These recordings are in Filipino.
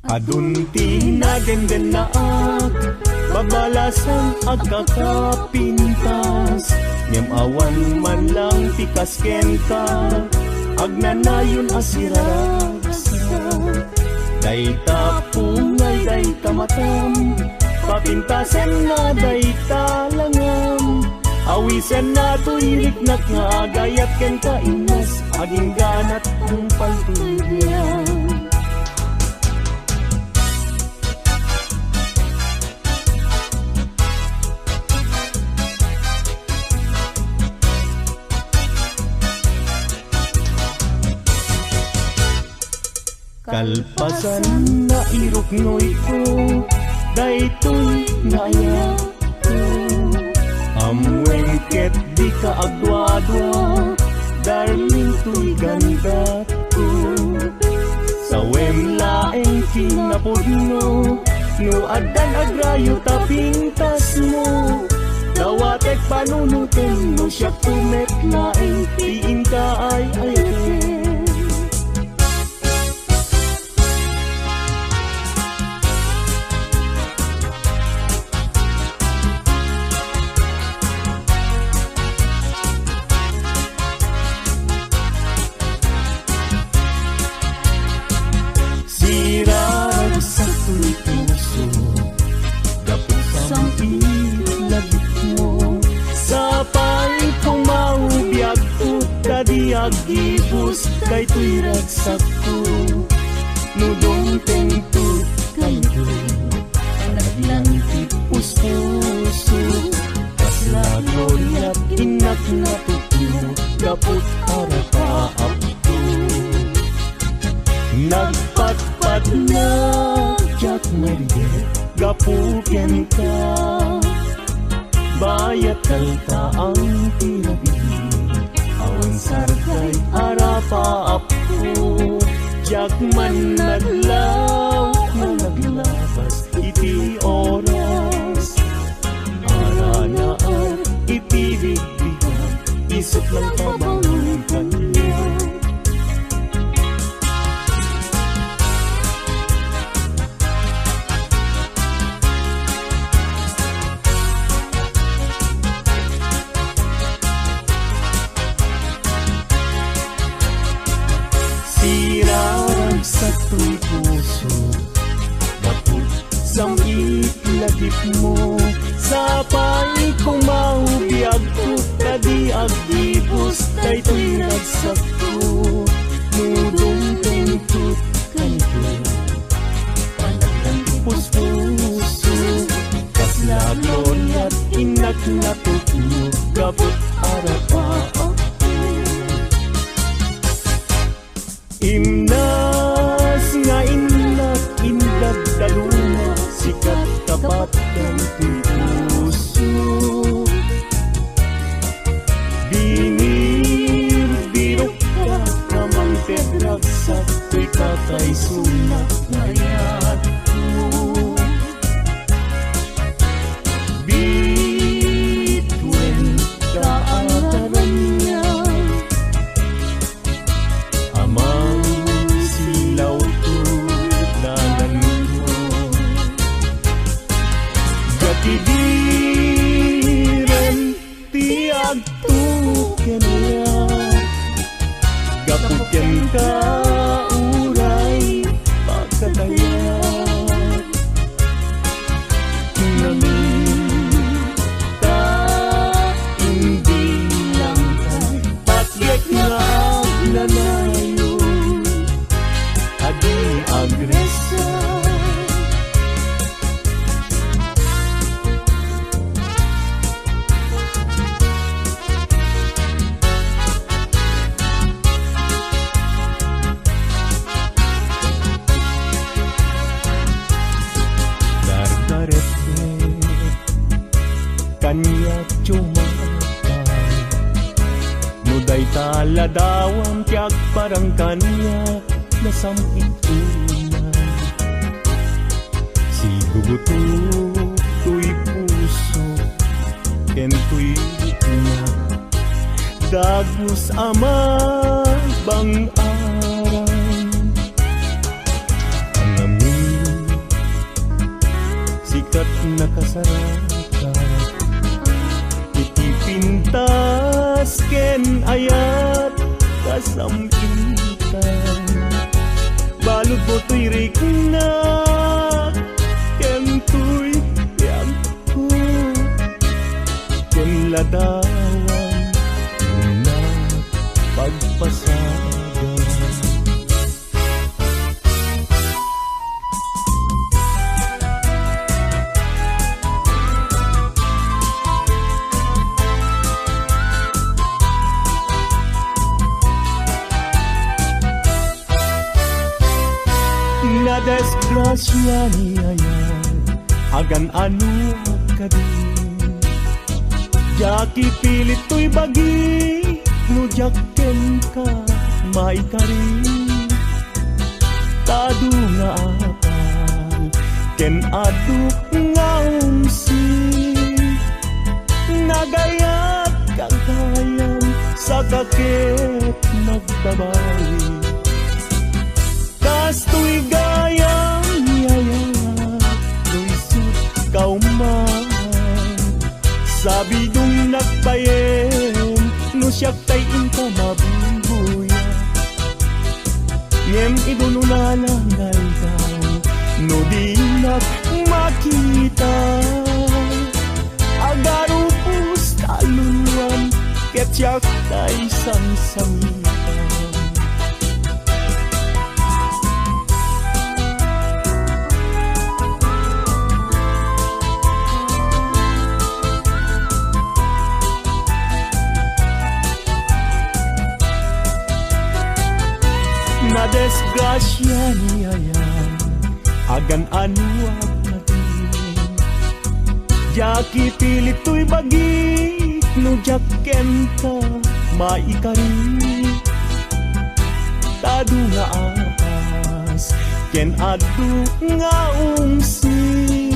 Adunti na genden na babalasan ag kakapintas. Ngem awan man lang pikas kenta, ag nanayon asiraragsa. Day tapungay, day tamatam, papintasen na day talangam. Awisen na tuyirik na nga agayat kenta inas, aging ganat ang paltulyan. Kalpasan na iruknoy ko, daytoy naya ko. Amwengket di ka agwadwa, darling to'y ganda ko. Sa wemlaeng kinapudno, no adan agrayo tapintas mo. Dawatek panunutin mo siya tumetlaeng, tiin ka ay ayakin. Agibus kay tuy ragsak ko, nudong tengtut kayo, naglang tipus-puso. Kaslagoyat inak na tutino, kaput arapaap ko. Nagpatpat na jak mariget, gapuken ka. Bayat kalta ang tinabili, awan sarkay arapaap ko. Jakman naglaw, naglabas iti oras. Ara na iti bigbigan, isip lang pabangoy kanya. Sa tuy puso, kaput samit lagip mo. Sa pay kong maubiyag ko, kadi agibus, kay tuy ragsak ko. Nudong tengtut kanito, panaglang pus-puso. Kaslaglon at inak na tutno, kaput arapaap ko. Imnas nga inak indag daluma, sikat tapat kang puso. Binir-birok ka naman pedraksak, tuy tatay sunak ngayat ko. Bitwen kaataran niya, amang silaw tulanan ko. Gatidiren tiag tuken niya, gapuken ka uray pagkadayat. Namita hindi lang kay patyek nga agnanayo, adi agresa. Kanya cumakan, nuday taladawang tiyak parang kanya nasampit tunay. Si guguto tuy puso, ken tuy na dagus ama bang aran. Ang amin Pusat nakasarakat iti pintas ken ayat kasamitan balud mo to'y rikna ken to'y yagpo ken ladawan na pagpasagan. Na desgrasya niya yan, agan ano ka din. Jaki pilit to'y bagi, no jaken ka, maikarin. Tado nga apal, ken adu nga umsi. Nagayat kagayan, sa kakit nagbabawi. Kasto'y gayang yaya, luisot kauman. Sabi dong nagpayen, no siyak tayin ka mabubuya. Ngem idununalangay daw, no di makita. Agarupos taluluan, ket siyak tay sang-sangitan. Na desgrasya niya yan, agan ano at natin. Jaki pilit to'y bagi, no jaken ka, maikarin. Tado nga apas, ken adu nga umsi.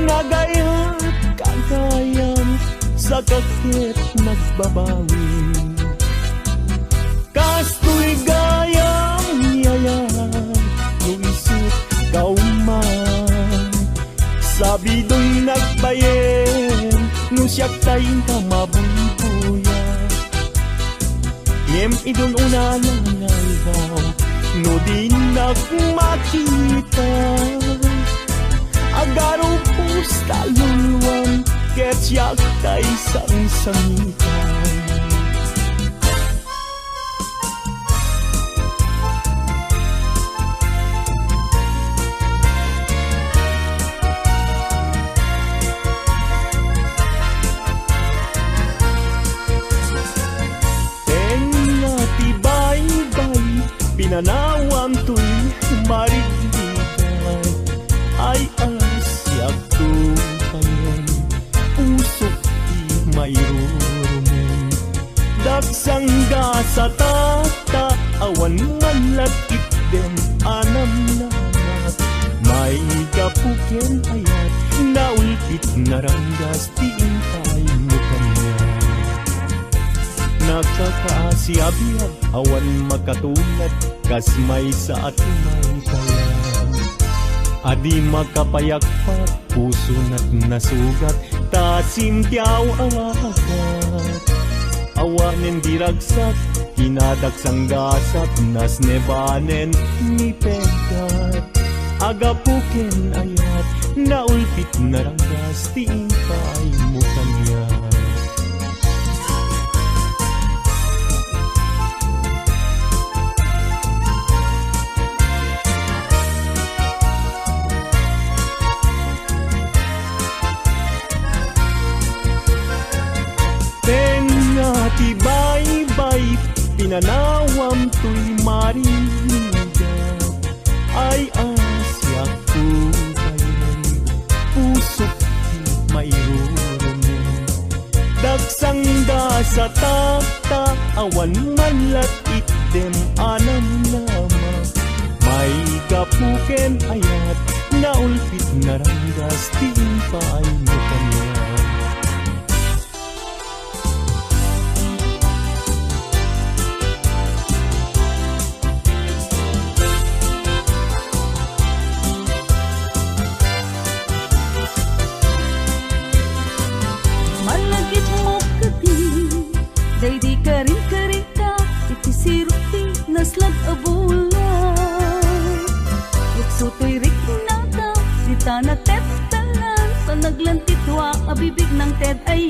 Nagayat kagayan, sa kakit nagbabawi. Kasto'y gayang yaya, luisot kauman. Sabi do'y nagbayen, no siyak tayin ka mabubuya. Ngem idun unalangay daw, no di nagmakita. Agaro pus taluluan, ket siyak tay sang-sangitan. Pinanawan to'y marigdigan, ay asyak tukayan, usok di mayroon. Dagsangga sa tata, awan man latit dem anam namat. May kapuken ayat, naulpit naranggas tiintay mo kanya. Nakakaasiabiyag, awan makatulad, kas may sa atumay kaya. Adi makapayakpak, puso na't nasugat, tasimtiyaw awagat. Awanen diragsak, kinadaksang gasat, nas nebanen ni pegat. Agapuken ayat, naulpit naranggas, tiintay mo kanya. Tibay-bay, pinanawam to'y marinigat, ay asyak tukayan, pusok di mayroon. Dagsangda sa tata, awan man latit dem anam nama. May kapuken ayat, naulpit naranggas, timpay mo kanya. United ay